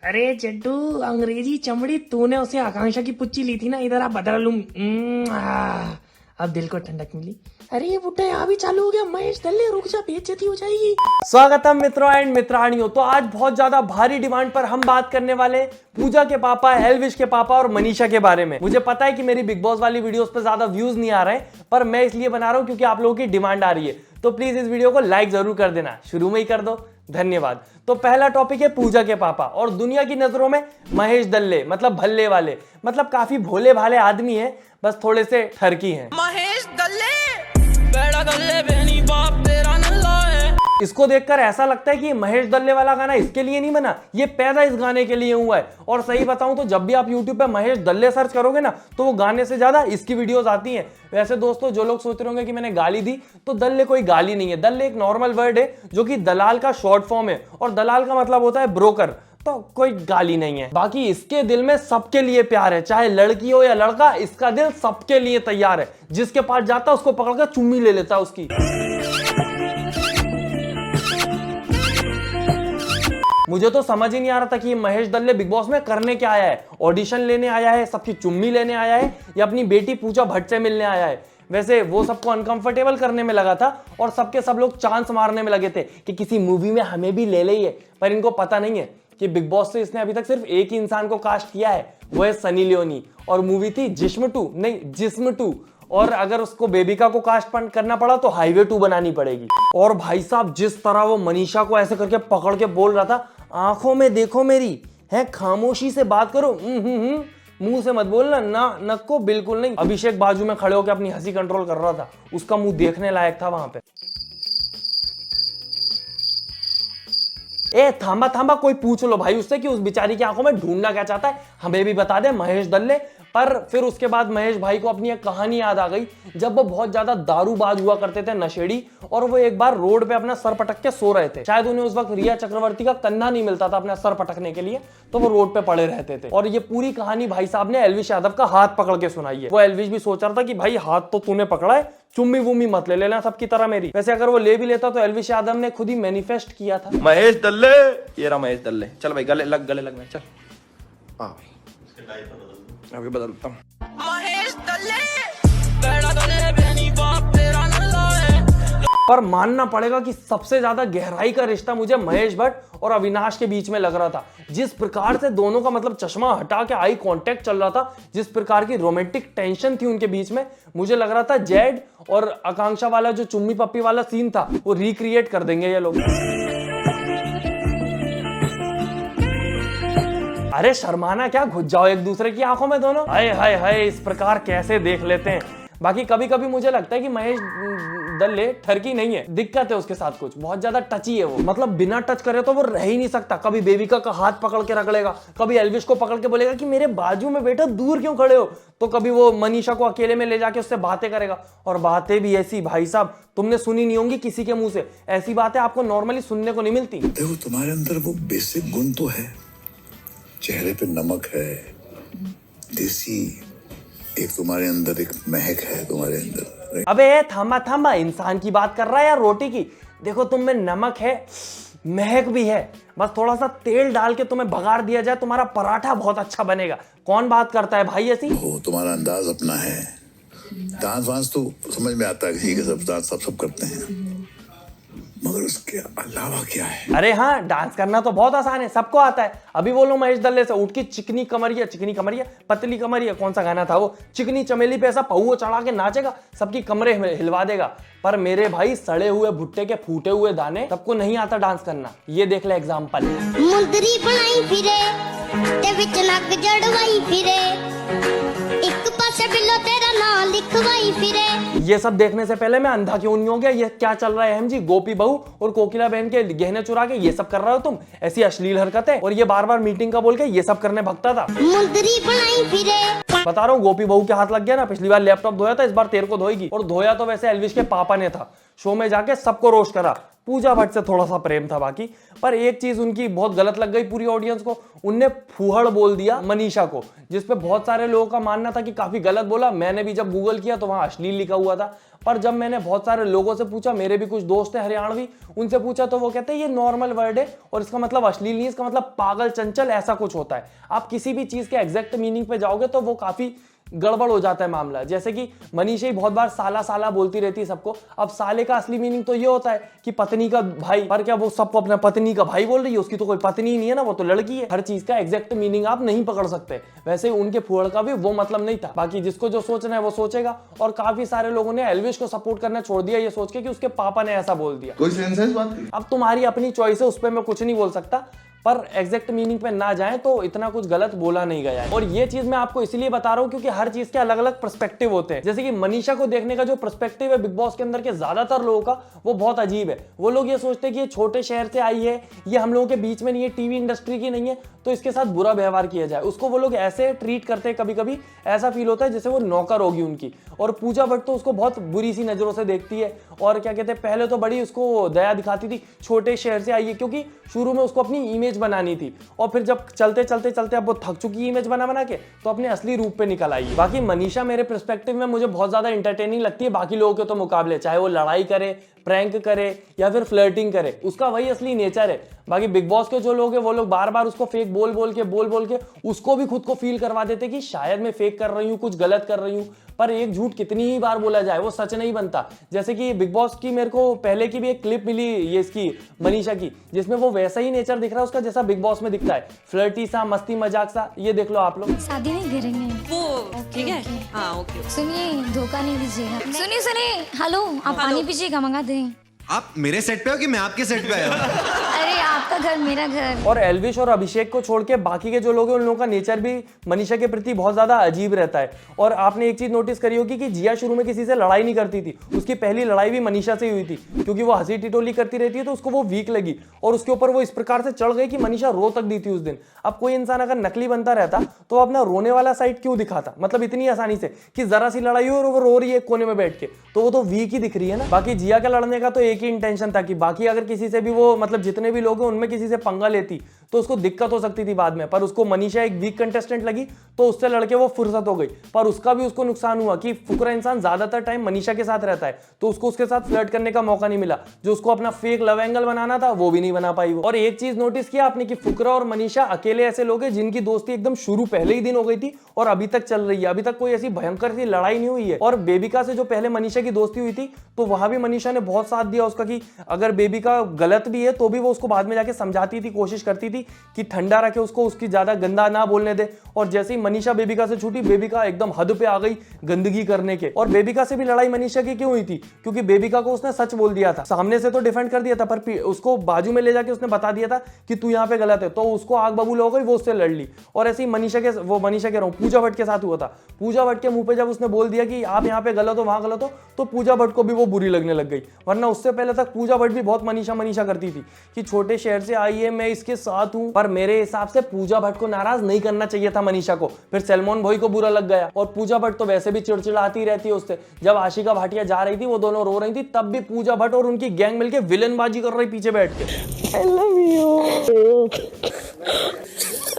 अरे जड्डू अंग्रेजी चमड़ी, तूने उसे आकांक्षा की पुच्ची ली थी ना, इधर आ बदल लूं। अब दिल को ठंडक मिली। अरे ये बुड्ढा यहाँ भी चालू हो गया। महेश दल्ले रुक जा, बेइज्जती हो जाएगी। स्वागतम मित्रों एंड मित्राणियों। तो आज बहुत ज्यादा भारी डिमांड पर हम बात करने वाले पूजा के पापा, एल्विश के पापा और मनीषा के बारे में। मुझे पता है कि मेरी बिग बॉस वाली वीडियोस पे ज्यादा व्यूज नहीं आ रहे हैं, पर मैं इसलिए बना रहा हूं क्योंकि आप लोगों की डिमांड आ रही है। तो प्लीज इस वीडियो को लाइक जरूर कर देना, शुरू में ही कर दो, धन्यवाद। तो पहला टॉपिक है पूजा के पापा, और दुनिया की नजरों में महेश दल्ले मतलब भल्ले वाले, मतलब काफी भोले भाले आदमी है, बस थोड़े से ठरकी हैं। महेश दल्ले बेड़ा दल्ले बहनी बाप तेरा नल्ला है। इसको देखकर ऐसा लगता है कि महेश दल्ले वाला गाना इसके लिए नहीं बना, ये पैदा इस गाने के लिए हुआ है। और सही बताऊं तो जब भी आप YouTube पे महेश दल्ले सर्च करोगे ना, तो वो गाने से ज्यादा इसकी वीडियोस आती हैं। वैसे दोस्तों, जो लोग सोच रहे होंगे कि मैंने गाली दी, तो दल्ले कोई गाली नहीं है। दल्ले एक नॉर्मल वर्ड है जो कि दलाल का शॉर्ट फॉर्म है, और दलाल का मतलब होता है ब्रोकर, तो कोई गाली नहीं है। बाकी इसके दिल में सबके लिए प्यार है, चाहे लड़की हो या लड़का, इसका दिल सबके लिए तैयार है। जिसके पास जाता उसको पकड़कर चुम्मी ले लेता उसकी। मुझे तो समझ ही नहीं आ रहा था कि ये महेश दल्ले बिग बॉस में करने क्या आया है। ऑडिशन लेने आया है, सबकी चुम्मी लेने आया है, या अपनी बेटी पूजा भट्ट से मिलने आया है। वैसे वो सबको अनकंफर्टेबल करने में लगा था, और सबके सब लोग चांस मारने में लगे थे कि किसी मूवी में हमें भी ले ले। पर इनको पता नहीं है कि बिग बॉस से इसने अभी तक सिर्फ एक ही इंसान को कास्ट किया है, वो है सनी लियोनी, और मूवी थी जिस्म 2, नहीं जिस्म 2। और अगर उसको बेबिका को कास्ट करना पड़ा तो हाईवे 2 बनानी पड़ेगी। और भाई साहब, जिस तरह वो मनीषा को ऐसे करके पकड़ के बोल रहा था, आंखों में देखो मेरी, है खामोशी से बात करो, मुंह से मत बोलना, ना नक को बिल्कुल नहीं। अभिषेक बाजू में खड़े होकर अपनी हंसी कंट्रोल कर रहा था, उसका मुंह देखने लायक था वहां पे। ए थांबा थांबा, कोई पूछ लो भाई उससे कि उस बेचारी की आंखों में ढूंढना क्या चाहता है, हमें भी बता दे महेश दल्ले। पर फिर उसके बाद महेश भाई को अपनी एक कहानी याद आ गई, जब वो बहुत ज्यादा दारूबाज हुआ करते थे, नशेड़ी, और वो एक बार रोड पे अपना सर पटक के सो रहे थे। शायद उन्हें उस वक्त रिया चक्रवर्ती का कंधा नहीं मिलता था अपना सर पटकने के लिए, तो वो रोड पे पड़े रहते थे। और ये पूरी कहानी भाई साहब ने एल्विश यादव का हाथ पकड़ के सुनाई है। वो एल्विश भी सोच रहा था कि भाई हाथ तो तूने पकड़ा है, चुम्मी वुम्मी मत ले लेना सबकी तरह मेरी। वैसे अगर वो ले भी लेता तो एल्विश यादव ने खुद ही मैनिफेस्ट किया था। महेश दल्ले, ये रहा महेश दल्ले। चल भाई गले लग में चल। अभी बदलता हूँ। महेश दल्ले बेड़ा दल्ले बहनी बाप तेरा नल्ला है। पर मानना पड़ेगा कि सबसे ज्यादा गहराई का रिश्ता मुझे महेश भट्ट और अविनाश के बीच में लग रहा था। जिस प्रकार से दोनों का मतलब चश्मा हटा के आई कांटेक्ट चल रहा था, जिस प्रकार की रोमांटिक टेंशन थी उनके बीच में, मुझे लग रहा था जेड और आकांक्षा वाला जो चुम्मी पप्पी वाला सीन था, वो रिक्रिएट कर देंगे ये लोग। अरे शर्माना क्या, घुस जाओ एक दूसरे की आंखों में दोनों। हाय हाय हाय, इस प्रकार कैसे देख लेते हैं। बाकी कभी कभी मुझे लगता है कि महेश दल्ले ठरकी नहीं है, दिक्कत है उसके साथ कुछ, बहुत ज्यादा टची है वो, मतलब बिना टच करे तो वो रह ही नहीं सकता। कभी बेबिका का हाथ पकड़ के रगड़ेगा, कभी एल्विश को पकड़ के बोलेगा कि मेरे बाजू में बेटा दूर क्यों खड़े हो, तो कभी वो मनीषा को अकेले में ले जाके उससे बातें करेगा। और बातें भी ऐसी, भाई साहब तुमने सुनी नहीं होंगी किसी के मुंह से, ऐसी बातें आपको नॉर्मली सुनने को नहीं मिलती। देखो तुम्हारे अंदर वो बेसिक गुण तो है, चेहरे पे नमक है, देसी, एक तुम्हारे अंदर एक महक है तुम्हारे अंदर। अबे थामा थामा, इंसान की बात कर रहा है या रोटी की? देखो तुम में नमक है, महक भी है, बस थोड़ा सा तेल डाल के तुम्हें बघार दिया जाए, तुम्हारा पराठा बहुत अच्छा बनेगा। कौन बात करता है भाई ऐसी? हो तुम्हारा अंदाज अपना है, डांस वांस तो समझ में आता है किसी के, सब डांस सब करते हैं, मगर उसके अलावा क्या है? अरे हाँ, डांस करना तो बहुत आसान है, सबको आता है। अभी बोलो महेश दल्ले से, उठ के चिकनी कमरिया पतली कमरिया, कौन सा गाना था वो, चिकनी चमेली पे ऐसा पहुओ चढ़ा के नाचेगा, सबकी कमरे हिलवा देगा। पर मेरे भाई, सड़े हुए भुट्टे के फूटे हुए दाने, सबको नहीं आता डांस करना। ये देख ले एग्जाम्पल। मुंदरी बनाई फिरे ते विच नक जड़वाई फिरे, एक पासे बिल्लो तेरा नाम लिखवाई फिरे। ये सब देखने से पहले मैं अंधा क्यों नहीं हो गया? ये क्या चल रहा है हम जी? गोपी बहू और कोकिला बहन के गहने चुरा के ये सब कर रहे हो तुम, ऐसी अश्लील हरकतें, और ये बार बार मीटिंग का बोल के ये सब करने भगता था। मुंदरी बनाई फिरे, बता रहा हूँ, गोपी बहू के हाथ लग गया ना, पिछली बार लैपटॉप धोया था, इस बार तेरे को धोएगी। और धोया तो वैसे एल्विश के पापा ने था, शो में जाके सबको रोस्ट करा। पूजा भट्ट से थोड़ा सा प्रेम था बाकी, पर एक चीज उनकी बहुत गलत लग गई पूरी ऑडियंस को, उनने फूहड़ बोल दिया मनीषा को, जिसपे बहुत सारे लोगों का मानना था कि काफी गलत बोला। मैंने भी जब गूगल किया तो वहां अश्लील लिखा हुआ था, पर जब मैंने बहुत सारे लोगों से पूछा, मेरे भी कुछ दोस्त हैं हरियाणवी, उनसे पूछा तो वो कहते हैं ये नॉर्मल वर्ड है और इसका मतलब अश्लील नहीं, इसका मतलब पागल चंचल ऐसा कुछ होता है। आप किसी भी चीज के एग्जैक्ट मीनिंग पे जाओगे तो वो काफी गड़बड़ हो जाता है मामला। जैसे कि मनीषा ही बहुत बार साला साला बोलती रहती है सबको। अब साले का असली मीनिंग तो ये होता है कि पत्नी का भाई, पर क्या वो सबको अपना पत्नी का भाई बोल रही है? उसकी तो कोई पत्नी नहीं है ना, वो तो लड़की है। हर चीज का एग्जैक्ट मीनिंग आप नहीं पकड़ सकते। वैसे उनके फुहड़ का भी वो मतलब नहीं था। बाकी जिसको जो सोचना है वो सोचेगा। और काफी सारे लोगों ने एल्विश को सपोर्ट करना छोड़ दिया ये सोच के कि उसके पापा ने ऐसा बोल दिया। कोई सेंस है इस बात की? अब तुम्हारी अपनी चॉइस है, उस पर मैं कुछ नहीं बोल सकता, पर एग्जैक्ट मीनिंग पे ना जाएं तो इतना कुछ गलत बोला नहीं गया है। और ये चीज मैं आपको इसलिए बता रहा हूं क्योंकि हर चीज के अलग अलग पर्सपेक्टिव होते हैं। जैसे कि मनीषा को देखने का जो पर्सपेक्टिव है बिग बॉस के अंदर के ज्यादातर लोगों का, वो बहुत अजीब है। वो लोग ये सोचते हैं कि ये छोटे शहर से आई है, ये हम लोगों के बीच में नहीं है, टीवी इंडस्ट्री की नहीं है, तो इसके साथ बुरा व्यवहार किया जाए। उसको वो लोग ऐसे ट्रीट करते हैं, कभी कभी ऐसा फील होता है जैसे वो नौकर होगी उनकी। और पूजा भट्ट तो उसको बहुत बुरी सी नजरों से देखती है और क्या कहते हैं, पहले तो बड़ी उसको दया दिखाती थी, छोटे शहर से आई है, क्योंकि शुरू में उसको अपनी इमेज बनानी थी। और फिर जब चलते चलते चलते अब वो थक चुकी इमेज बना के, तो अपने असली रूप पे निकल आई है। बाकी मनीषा मेरे पर्सपेक्टिव में मुझे बहुत ज्यादा इंटरटेनिंग लगती है बाकी लोगों के तो मुकाबले, चाहे वो लड़ाई करे, प्रैंक करे या फिर फ्लर्टिंग करे, उसका वही असली नेचर है। बाकी बिग बॉस के जो लोग हैं वो लोग बार बार उसको फेक बोल बोल के उसको भी खुद को फील करवा देते कि शायद मैं फेक कर रही हूँ, कुछ गलत कर रही हूँ। पर एक झूठ कितनी ही बार बोला जाए वो सच नहीं बनता। जैसे कि बिग बॉस की मेरे को पहले की भी एक क्लिप मिली ये इसकी मनीषा की, जिसमें वो वैसा ही नेचर दिख रहा है उसका जैसा बिग बॉस में दिखता है, फ्लर्टी सा, मस्ती मजाक सा। ये देख लो आप लोग। शादी नहीं करेंगे वो ठीक है। हाँ ओके। सुनिए, धोखा नहीं दीजिएगा। सुनिए, हेलो, आप पानी पीजिएगा, मंगा दें। आप मेरे सेट पे हो कि मैं आपके सेट पे आया हूँ? अरे आपका घर मेरा घर। और एल्विश और अभिषेक को छोड़ के बाकी के जो लोग हैं उन लोगों का नेचर भी मनीषा के प्रति बहुत ज्यादा अजीब रहता है। और आपने एक चीज नोटिस करी होगी कि जिया शुरू में किसी से लड़ाई नहीं करती थी, उसकी पहली लड़ाई भी मनीषा से हुई थी, क्योंकि वो हंसी टिटोली करती रहती है तो उसको वो वीक लगी और उसके ऊपर वो इस प्रकार से चढ़ गई कि मनीषा रो तक दी थी उस दिन। अब कोई इंसान अगर नकली बनता रहता तो अपना रोने वाला साइड क्यों दिखाता, मतलब इतनी आसानी से कि जरा सी लड़ाई हो और वो रो रही है कोने में बैठ के, तो वो तो वीक ही दिख रही है ना। बाकी जिया के लड़ने का तो एक ही इंटेंशन था कि बाकी अगर किसी से भी वो, मतलब जितने भी लोग हैं उनमें किसी से पंगा लेती तो उसको दिक्कत हो सकती थी बाद में, पर उसको मनीषा एक वीक कंटेस्टेंट लगी तो उससे लड़के वो फुर्सत हो गई। पर उसका भी उसको नुकसान हुआ कि फुकरा इंसान ज्यादातर टाइम मनीषा के साथ रहता है तो उसको उसके साथ फ्लर्ट करने का मौका नहीं मिला, जो उसको अपना फेक लव एंगल बनाना था वो भी नहीं बना पाई वो। और एक चीज नोटिस किया आपने कि फुकरा और मनीषा अकेले ऐसे लोग हैं जिनकी दोस्ती एकदम शुरू पहले ही दिन हो गई थी और अभी तक चल रही है, अभी तक कोई ऐसी भयंकर सी लड़ाई नहीं हुई है। और बेबिका से जो पहले मनीषा की दोस्ती हुई थी तो वहां भी मनीषा ने बहुत साथ दिया उसका, कि अगर बेबिका गलत भी है तो भी वो उसको बाद में जाके समझाती थी, कोशिश करती थी कि ठंडा रखे उसको, उसकी ज्यादा गंदा ना बोलने दे। और जैसे ही मनीषा बेबिका से छूटी, बेबिका एकदम हद पे आ गई गंदगी करने के। और बेबिका से भी लड़ाई मनीषा की क्यों हुई थी? क्योंकि बेबिका को उसने सच बोल दिया था, सामने से तो डिफेंड कर दिया था पर उसको बाजू में ले जाके उसने बता दिया था कि तू यहाँ पे गलत है, तो उसको आग बबूल हो गई, वो उससे लड़ ली। और ऐसे ही मनीषा कह रहा हूँ पूजा भट्ट के साथ हुआ था। पूजा भट्ट के मुंह पे जब उसने बोल दिया कि आप यहाँ पे गलत हो, वहां गलत हो, तो पूजा भट्ट को भी वो बुरी लगने लग गई। वरना उससे पहले तक पूजा भट्ट भी बहुत मनीषा करती थी कि छोटे शहर से आई है, मैं इसके साथ हूं। पर मेरे हिसाब से पूजा भट्ट को नाराज नहीं करना चाहिए था मनीषा को, फिर सलमान भाई को बुरा लग गया। और पूजा भट्ट तो वैसे भी चिड़चिड़ाती रहती है उससे। जब आशिका भाटिया जा रही थी, वो दोनों रो रही थी, तब भी पूजा भट्ट और उनकी गैंग मिलके विलनबाजी कर रही पीछे बैठ के। I love you.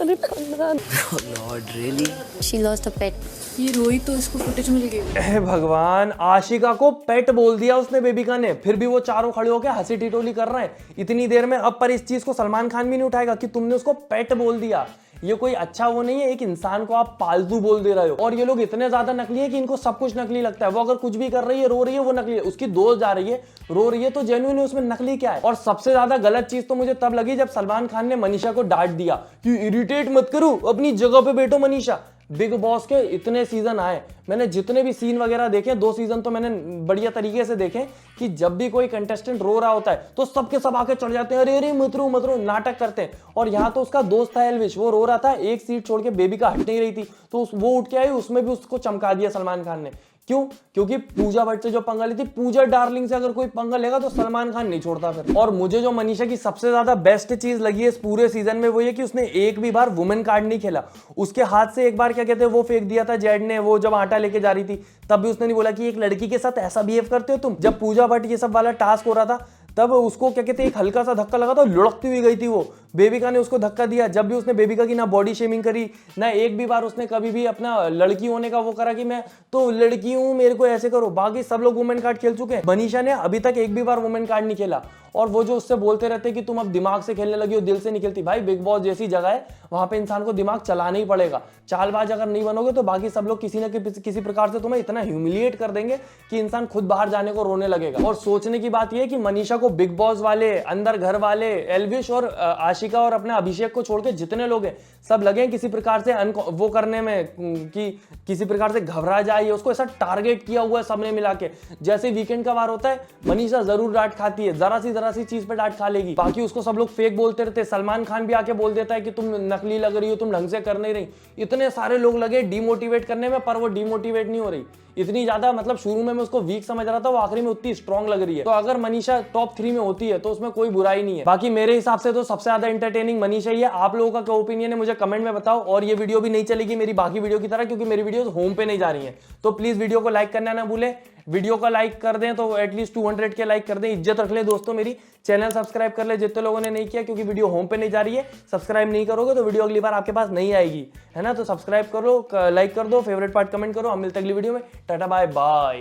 अरे 15 Lord really She lost a pet. ये रोई तो इसको फुटेज मिल गई। हे भगवान, आशिका को पेट बोल दिया उसने बेबिका ने, फिर भी वो चारों खड़े होकर हंसी टिटोली कर रहे हैं इतनी देर में। अब पर इस चीज को सलमान खान भी नहीं उठाएगा कि तुमने उसको पेट बोल दिया। ये कोई अच्छा वो नहीं है, एक इंसान को आप पालतू बोल दे रहे हो। और ये लोग इतने ज्यादा नकली है कि इनको सब कुछ नकली लगता है। वो अगर कुछ भी कर रही है, रो रही है, वो नकली है। उसकी दोस्त जा रही है, रो रही है, तो जेन्युइन है, उसमें नकली क्या है? और सबसे ज्यादा गलत चीज तो मुझे तब लगी जब सलमान खान ने मनीषा को डांट दिया कि इरिटेट मत करो, अपनी जगह पे बैठो मनीषा। बिग बॉस के इतने सीजन आए, मैंने जितने भी सीन वगैरह देखे, 2 सीजन तो मैंने बढ़िया तरीके से देखे, कि जब भी कोई कंटेस्टेंट रो रहा होता है तो सबके सब आके चढ़ जाते हैं, अरे अरे मत रो, नाटक करते हैं। और यहाँ तो उसका दोस्त था एल्विश, वो रो रहा था, एक सीट छोड़ के बेबिका हट नहीं रही थी, तो वो उठ के आई, उसमें भी उसको चमका दिया सलमान खान ने। क्यों? क्योंकि पूजा भट्ट से जो पंगा ली थी, पूजा डार्लिंग से अगर कोई पंगा लेगा तो सलमान खान नहीं छोड़ता फिर। और मुझे जो मनीषा की सबसे ज्यादा बेस्ट चीज लगी है इस पूरे सीजन में, वो ये कि उसने एक भी बार वुमेन कार्ड नहीं खेला। उसके हाथ से एक बार क्या कहते हैं वो फेंक दिया था जेड ने, वो जब आटा लेके जा रही थी, तब भी उसने नहीं बोला कि एक लड़की के साथ ऐसा बिहेव करते हो तुम। जब पूजा भट्ट ये सब वाला टास्क हो रहा था, तब उसको क्या कहते हैं एक हल्का सा धक्का लगा था, लुढ़कती हुई गई थी वो बेबिका ने उसको धक्का दिया, जब भी उसने बेबिका की ना बॉडी शेमिंग करी, ना एक भी बार उसने कभी भी अपना लड़की होने का वो करा कि मैं तो लड़की हूं मेरे को ऐसे करो। बाकी सब लोग वुमेन कार्ड खेल चुके हैं, मनीषा ने अभी तक एक भी बार वुमेन कार्ड नहीं खेला। और वो जो उससे बोलते रहते कि तुम अब दिमाग से खेलने लगी हो, दिल से नहीं खेलती। भाई बिग बॉस जैसी जगह है, वहां पे इंसान को दिमाग चलाना ही पड़ेगा। चालबाज अगर नहीं बनोगे तो बाकी सब लोग किसी न किसी प्रकार से तुम्हें इतना ह्यूमिलिएट कर देंगे कि इंसान खुद बाहर जाने को रोने लगेगा। और सोचने की बात यह है कि मनीषा को बिग बॉस वाले, अंदर घर वाले, एल्विश और आशिका और अपने अभिषेक को छोड़ के जितने लोग हैं सब लगे हैं किसी प्रकार से वो करने में कि किसी प्रकार से घबरा जाए। उसको ऐसा टारगेट किया हुआ है सबने मिला के। जैसे वीकेंड का वार होता है, मनीषा जरूर डांट खाती है, जरा सी चीज पे डांट खा लेगी। बाकी उसको सब लोग फेक बोलते रहते। सलमान खान भी आके बोल देता है कि तुम नकली लग रही हो, तुम ढंग से कर नहीं रही। इतने सारे लोग लगे डिमोटिवेट करने में, पर वो डिमोटिवेट नहीं हो रही इतनी ज्यादा। मतलब शुरू में मैं उसको वीक समझ रहा था, वो आखिरी में उतनी स्ट्रांग लग रही है। तो अगर मनीषा टॉप 3 में होती है तो उसमें कोई बुराई नहीं है। बाकी मेरे हिसाब से तो सबसे ज्यादा एंटरटेनिंग मनीषा ही है। आप लोगों का क्या ओपिनियन है मुझे कमेंट में बताओ। और ये वीडियो भी नहीं चलेगी मेरी बाकी वीडियो की तरह, क्योंकि मेरी वीडियो होम पे नहीं जा रही है। तो प्लीज वीडियो को लाइक करना ना भूले। वीडियो का लाइक कर दें तो एटलीस्ट 200 के लाइक कर दें। इज्जत रख ले दोस्तों मेरी। चैनल सब्सक्राइब कर ले जितने लोगों ने नहीं किया, क्योंकि वीडियो होम पे नहीं जा रही है। सब्सक्राइब नहीं करोगे तो वीडियो अगली बार आपके पास नहीं आएगी, है ना। तो सब्सक्राइब कर लो, लाइक कर दो, फेवरेट पार्ट कमेंट करो। हम मिलते हैं अगली वीडियो में। Tata bye bye.